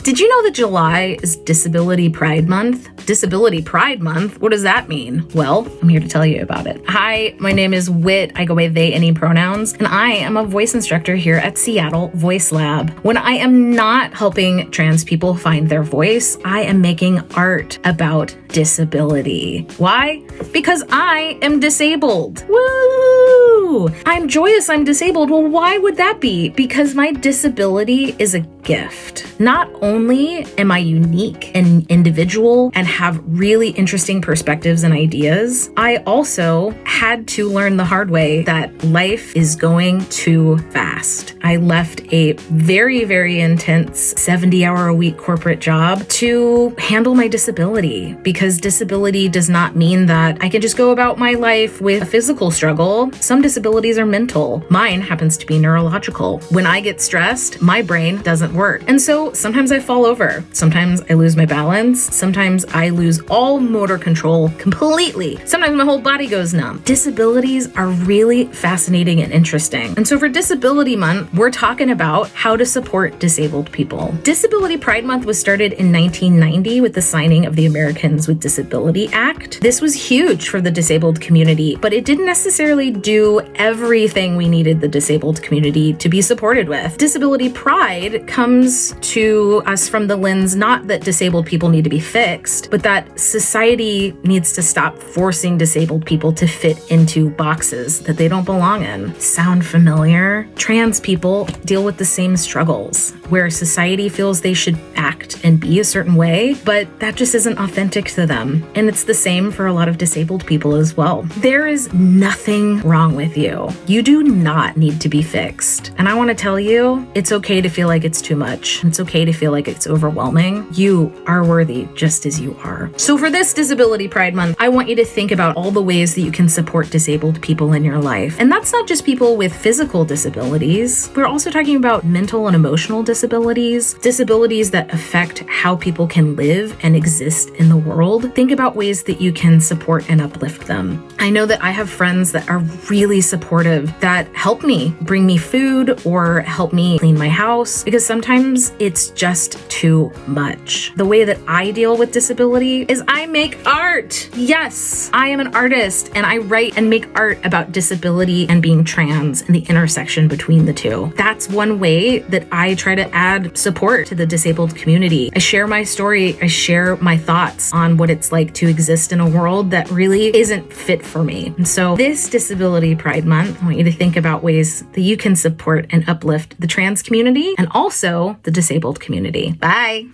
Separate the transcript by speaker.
Speaker 1: Did you know that July is Disability Pride Month? Disability Pride Month? What does that mean? Well, I'm here to tell you about it. Hi, my name is Whit. I go by they, any pronouns, and I am a voice instructor here at Seattle Voice Lab. When I am not helping trans people find their voice, I am making art about disability. Why? Because I am disabled. Woo! I'm joyous I'm disabled. Well, why would that be? Because my disability is a gift. Not only am I unique and individual and have really interesting perspectives and ideas, I also had to learn the hard way that life is going too fast. I left a very, very intense 70-hour-a-week corporate job to handle my disability, because disability does not mean that I can just go about my life with a physical struggle. Some disabilities are mental. Mine happens to be neurological. When I get stressed, my brain doesn't work. And so sometimes I fall over. Sometimes I lose my balance. Sometimes I lose all motor control completely. Sometimes my whole body goes numb. Disabilities are really fascinating and interesting. And so for Disability Month, we're talking about how to support disabled people. Disability Pride Month was started in 1990 with the signing of the Americans with Disability Act. This was huge for the disabled community, but it didn't necessarily do everything we needed the disabled community to be supported with. Disability pride comes to us from the lens not that disabled people need to be fixed, but that society needs to stop forcing disabled people to fit into boxes that they don't belong in. Sound familiar? Trans people deal with the same struggles, where society feels they should act and be a certain way, but that just isn't authentic to them. And it's the same for a lot of disabled people as well. There is nothing wrong with you. You do not need to be fixed. And I want to tell you, it's okay to feel like it's too much. It's okay to feel like it's overwhelming. You are worthy just as you are. So for this Disability Pride Month, I want you to think about all the ways that you can support disabled people in your life. And that's not just people with physical disabilities. We're also talking about mental and emotional disabilities, disabilities that affect how people can live and exist in the world. Think about ways that you can support and uplift them. I know that I have friends that are really supportive, that help me bring me food or help me clean my house, because sometimes it's just too much. The way that I deal with disability is I make art. Yes, I am an artist, and I write and make art about disability and being trans and the intersection between the two. That's one way that I try to add support to the disabled community. I share my story. I share my thoughts on what it's like to exist in a world that really isn't fit for me. And so this Disability Pride Month, I want you to think about ways that you can support and uplift the trans community and also the disabled community. Bye.